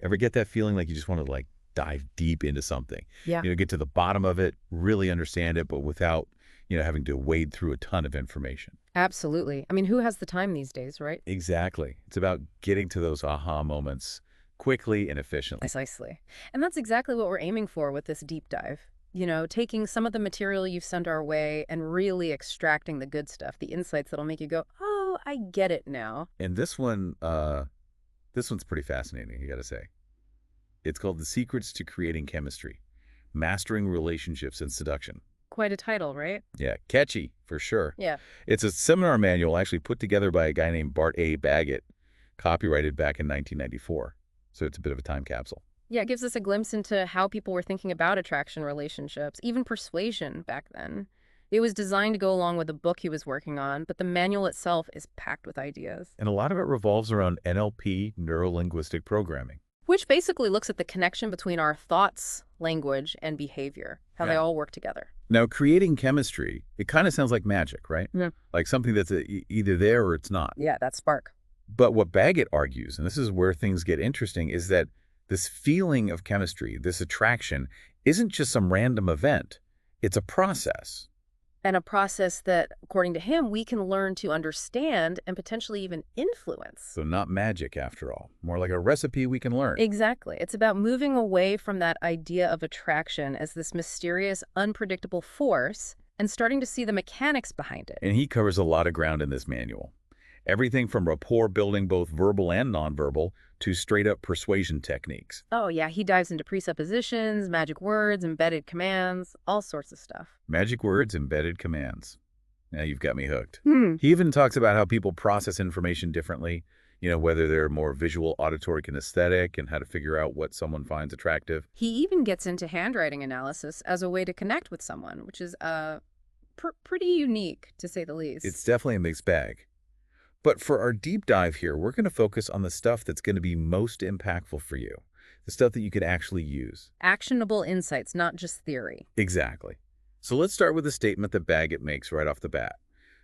Ever get that feeling like you just want to like dive deep into something? Yeah, Get to the bottom of it, really understand it, but without, having to wade through a ton of information. absolutely. I mean, who has the time these days, right? Exactly. It's about getting to those aha moments quickly and efficiently. Precisely. And that's exactly what we're aiming for with this deep dive. Taking some of the material you've sent our way and really extracting the good stuff, the insights that'll make you go, oh, I get it now. And this one's pretty fascinating, you got to say. It's called The Secrets to Creating Chemistry, Mastering Relationships and Seduction. Quite a title, right? Yeah, catchy for sure. Yeah. It's a seminar manual actually put together by a guy named Bart Baggett, copyrighted back in 1994. So it's a bit of a time capsule. Yeah, it gives us a glimpse into how people were thinking about attraction relationships, even persuasion back then. It was designed to go along with the book he was working on, but the manual itself is packed with ideas, And a lot of it revolves around NLP, neuro-linguistic programming. which basically looks at the connection between our thoughts, language, and behavior, how they Yeah. all work together. Now, creating chemistry, it kind of sounds like magic, right? Yeah. Like something that's either there or it's not. Yeah, that spark. But what Baggett argues, and this is where things get interesting, is that this feeling of chemistry, this attraction, isn't just some random event. It's a process. And a process that, according to him, we can learn to understand and potentially even influence. So not magic, after all. More like a recipe we can learn. Exactly. It's about moving away from that idea of attraction as this mysterious, unpredictable force and starting to see the mechanics behind it. And he covers a lot of ground in this manual. Everything from rapport building, both verbal and nonverbal, to straight-up persuasion techniques. Oh, yeah, he dives into presuppositions, magic words, embedded commands, all sorts of stuff. Magic words, embedded commands. Now you've got me hooked. Hmm. He even talks about how people process information differently, whether they're more visual, auditory, kinesthetic, and how to figure out what someone finds attractive. He even gets into handwriting analysis as a way to connect with someone, which is pretty unique, to say the least. It's definitely a mixed bag. But for our deep dive here, we're going to focus on the stuff that's going to be most impactful for you, the stuff that you can actually use. Actionable insights, not just theory. Exactly. So let's start with a statement that Baggett makes right off the bat.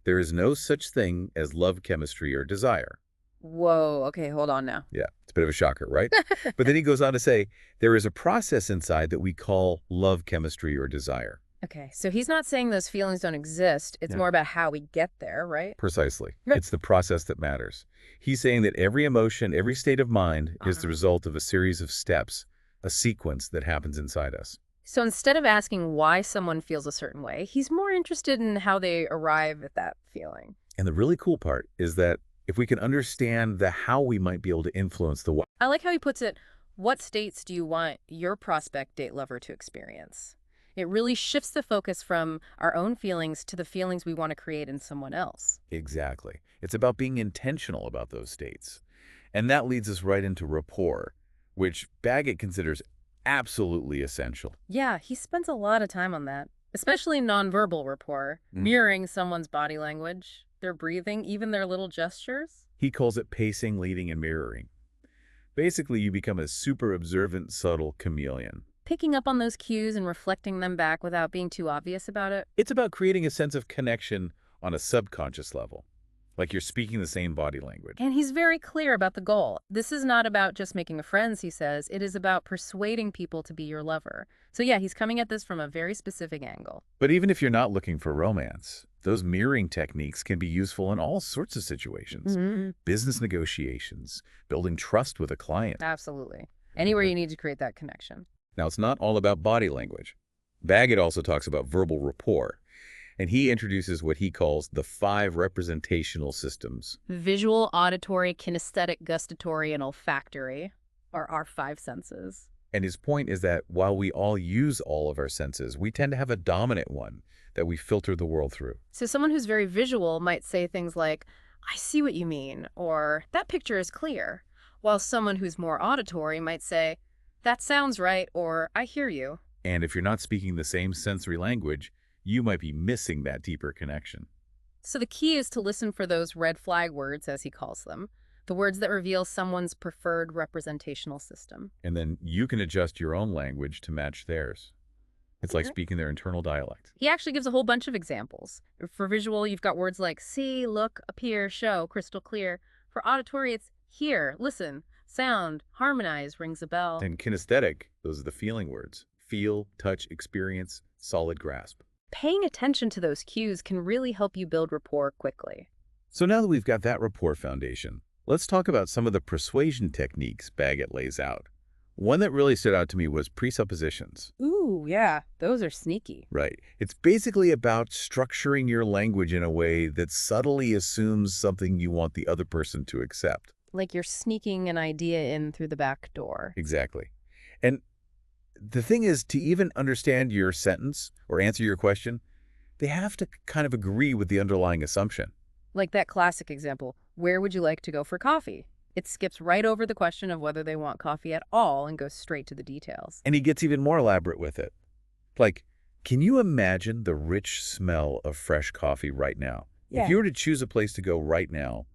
There is no such thing as love, chemistry, or desire. Whoa, okay, hold on now. Yeah, it's a bit of a shocker, right? But then he goes on to say, there is a process inside that we call love, chemistry, or desire. Okay, so he's not saying those feelings don't exist. It's Yeah. more about how we get there, right? Precisely. Right. It's the process that matters. He's saying that every emotion, every state of mind is the Uh-huh. result of a series of steps, a sequence that happens inside us. So instead of asking why someone feels a certain way, he's more interested in how they arrive at that feeling. And the really cool part is that if we can understand the how, we might be able to influence the why. I like how he puts it, what states do you want your prospect date lover to experience? It really shifts the focus from our own feelings to the feelings we want to create in someone else. Exactly. It's about being intentional about those states. And that leads us right into rapport, which Baggett considers absolutely essential. Yeah, he spends a lot of time on that, especially nonverbal rapport, mirroring someone's body language, their breathing, even their little gestures. He calls it pacing, leading, and mirroring. Basically, you become a super observant, subtle chameleon. Picking up on those cues and reflecting them back without being too obvious about it. It's about creating a sense of connection on a subconscious level, like you're speaking the same body language. And he's very clear about the goal. This is not about just making friends, he says. It is about persuading people to be your lover. So yeah, he's coming at this from a very specific angle. But even if you're not looking for romance, those mirroring techniques can be useful in all sorts of situations. Business negotiations, building trust with a client. Absolutely. Anywhere you need to create that connection. Now, it's not all about body language. Baggett also talks about verbal rapport, and he introduces what he calls the 5 representational systems. Visual, auditory, kinesthetic, gustatory, and olfactory are our 5 senses. And his point is that while we all use all of our senses, we tend to have a dominant one that we filter the world through. So someone who's very visual might say things like, I see what you mean, or that picture is clear, while someone who's more auditory might say, that sounds right, or I hear you. And if you're not speaking the same sensory language, you might be missing that deeper connection. So the key is to listen for those red flag words, as he calls them, the words that reveal someone's preferred representational system. And then you can adjust your own language to match theirs. It's like speaking their internal dialect. He actually gives a whole bunch of examples. For visual, you've got words like see, look, appear, show, crystal clear. For auditory, it's hear, listen. Sound, harmonize, rings a bell. And kinesthetic, those are the feeling words. Feel, touch, experience, solid grasp. Paying attention to those cues can really help you build rapport quickly. So now that we've got that rapport foundation, let's talk about some of the persuasion techniques Baggett lays out. One that really stood out to me was presuppositions. Ooh, yeah, those are sneaky. Right. It's basically about structuring your language in a way that subtly assumes something you want the other person to accept. Like you're sneaking an idea in through the back door. Exactly. And the thing is, to even understand your sentence or answer your question, they have to kind of agree with the underlying assumption. Like that classic example, where would you like to go for coffee? It skips right over the question of whether they want coffee at all and goes straight to the details. And he gets even more elaborate with it. Like, can you imagine the rich smell of fresh coffee right now? Yeah. If you were to choose a place to go right now,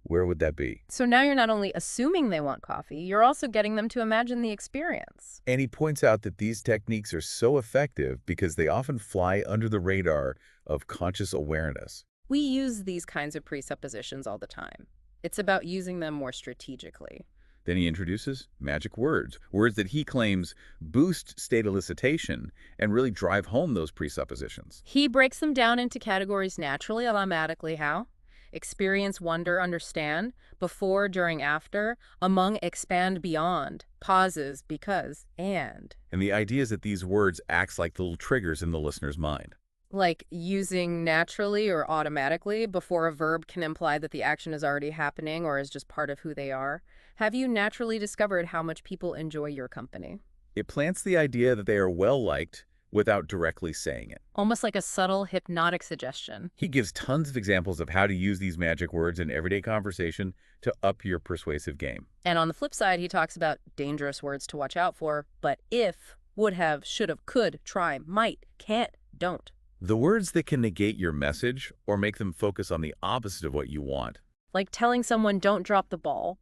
where would that be? So now you're not only assuming they want coffee, you're also getting them to imagine the experience. And he points out that these techniques are so effective because they often fly under the radar of conscious awareness. We use these kinds of presuppositions all the time. It's about using them more strategically. Then he introduces magic words, words that he claims boost state elicitation and really drive home those presuppositions. He breaks them down into categories naturally, automatically. How? Experience, wonder, understand, before, during, after, among, expand, beyond, pauses, because, and. And the idea is that these words act like little triggers in the listener's mind. Like using naturally or automatically before a verb can imply that the action is already happening or is just part of who they are. Have you naturally discovered how much people enjoy your company? It plants the idea that they are well-liked without directly saying it. Almost like a subtle hypnotic suggestion. He gives tons of examples of how to use these magic words in everyday conversation to up your persuasive game. And on the flip side, he talks about dangerous words to watch out for, but if, would have, should have, could, try, might, can't, don't. The words that can negate your message or make them focus on the opposite of what you want. Like telling someone don't drop the ball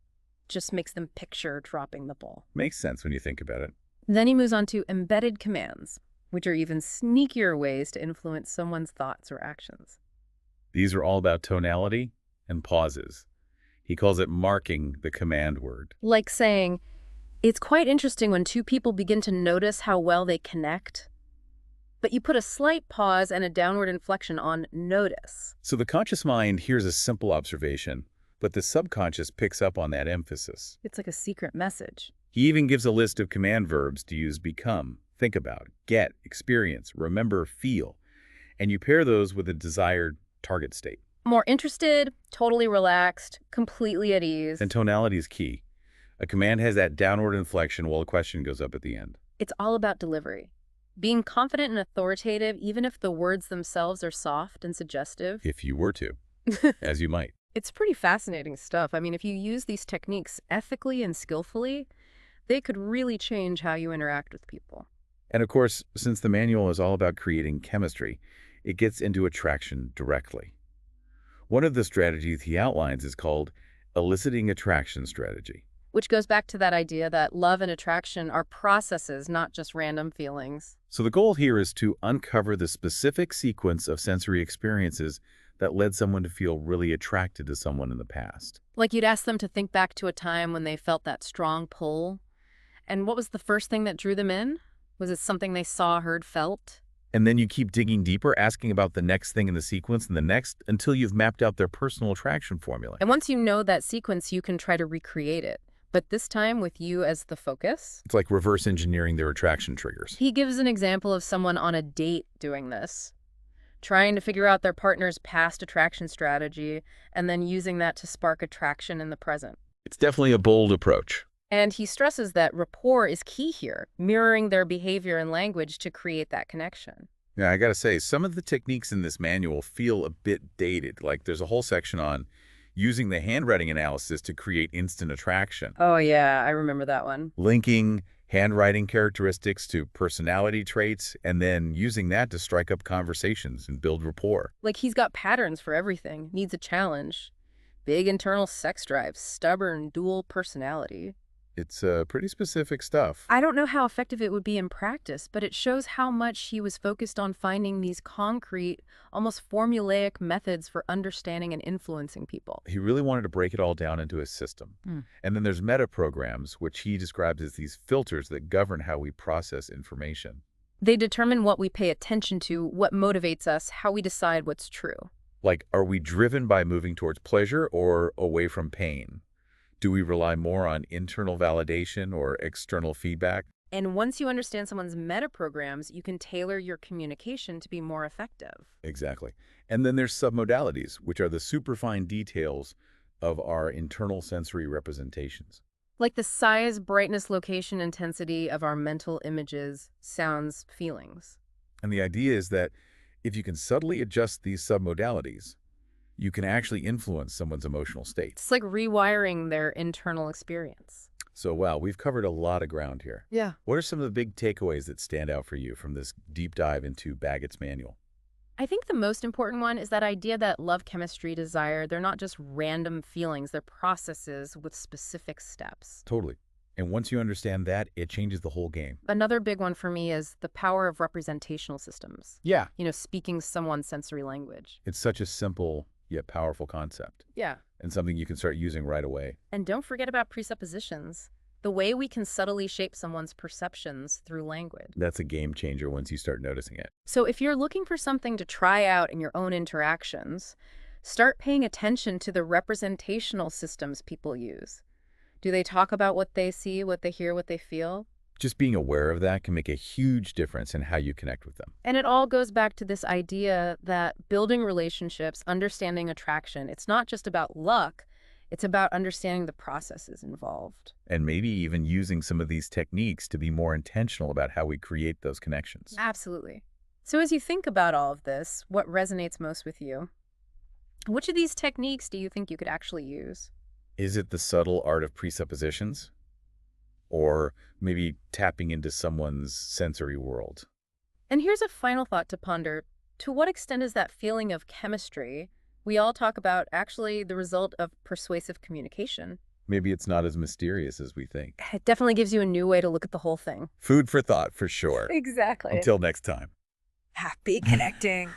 just makes them picture dropping the ball. Makes sense when you think about it. Then he moves on to embedded commands, which are even sneakier ways to influence someone's thoughts or actions. These are all about tonality and pauses. He calls it marking the command word. Like saying, it's quite interesting when two people begin to notice how well they connect, but you put a slight pause and a downward inflection on notice. So the conscious mind hears a simple observation, but the subconscious picks up on that emphasis. It's like a secret message. He even gives a list of command verbs to use: become, think about, get, experience, remember, feel, and you pair those with a desired target state. More interested, totally relaxed, completely at ease. And tonality is key. A command has that downward inflection while a question goes up at the end. It's all about delivery. Being confident and authoritative, even if the words themselves are soft and suggestive. If you were to, as you might. It's pretty fascinating stuff. I mean, if you use these techniques ethically and skillfully, they could really change how you interact with people. And of course, since the manual is all about creating chemistry, it gets into attraction directly. One of the strategies he outlines is called eliciting attraction strategy. Which goes back to that idea that love and attraction are processes, not just random feelings. So the goal here is to uncover the specific sequence of sensory experiences that led someone to feel really attracted to someone in the past. Like you'd ask them to think back to a time when they felt that strong pull. And what was the first thing that drew them in? Was it something they saw, heard, felt? And then you keep digging deeper, asking about the next thing in the sequence and the next, until you've mapped out their personal attraction formula. And once you know that sequence, you can try to recreate it. But this time with you as the focus. It's like reverse engineering their attraction triggers. He gives an example of someone on a date doing this, trying to figure out their partner's past attraction strategy and then using that to spark attraction in the present. It's definitely a bold approach. And he stresses that rapport is key here, mirroring their behavior and language to create that connection. Yeah, I gotta say, some of the techniques in this manual feel a bit dated. Like there's a whole section on using the handwriting analysis to create instant attraction. Oh yeah, I remember that one. Linking handwriting characteristics to personality traits, and then using that to strike up conversations and build rapport. Like he's got patterns for everything, needs a challenge. Big internal sex drive, stubborn, dual personality. It's pretty specific stuff. I don't know how effective it would be in practice, but it shows how much he was focused on finding these concrete, almost formulaic methods for understanding and influencing people. He really wanted to break it all down into a system. Hmm. And then there's meta programs, which he describes as these filters that govern how we process information. They determine what we pay attention to, what motivates us, how we decide what's true. Like, are we driven by moving towards pleasure or away from pain? Do we rely more on internal validation or external feedback? And once you understand someone's meta programs, you can tailor your communication to be more effective. Exactly. And then there's submodalities, which are the superfine details of our internal sensory representations. Like the size, brightness, location, intensity of our mental images, sounds, feelings. And the idea is that if you can subtly adjust these submodalities, you can actually influence someone's emotional state. It's like rewiring their internal experience. So, wow, we've covered a lot of ground here. Yeah. What are some of the big takeaways that stand out for you from this deep dive into Baggett's manual? I think the most important one is that idea that love, chemistry, desire, they're not just random feelings, they're processes with specific steps. Totally. And once you understand that, it changes the whole game. Another big one for me is the power of representational systems. Yeah. Speaking someone's sensory language. It's such a simple yet powerful concept Yeah. and something you can start using right away. And don't forget about presuppositions. The way we can subtly shape someone's perceptions through language. That's a game changer once you start noticing it. So if you're looking for something to try out in your own interactions, start paying attention to the representational systems people use. Do they talk about what they see, what they hear, what they feel? Just being aware of that can make a huge difference in how you connect with them. And it all goes back to this idea that building relationships, understanding attraction, it's not just about luck, it's about understanding the processes involved. And maybe even using some of these techniques to be more intentional about how we create those connections. Absolutely. So as you think about all of this, what resonates most with you? Which of these techniques do you think you could actually use? Is it the subtle art of presuppositions? Or maybe tapping into someone's sensory world? And here's a final thought to ponder. To what extent is that feeling of chemistry we all talk about actually the result of persuasive communication? Maybe it's not as mysterious as we think. It definitely gives you a new way to look at the whole thing. Food for thought, for sure. Exactly. Until next time. Happy connecting.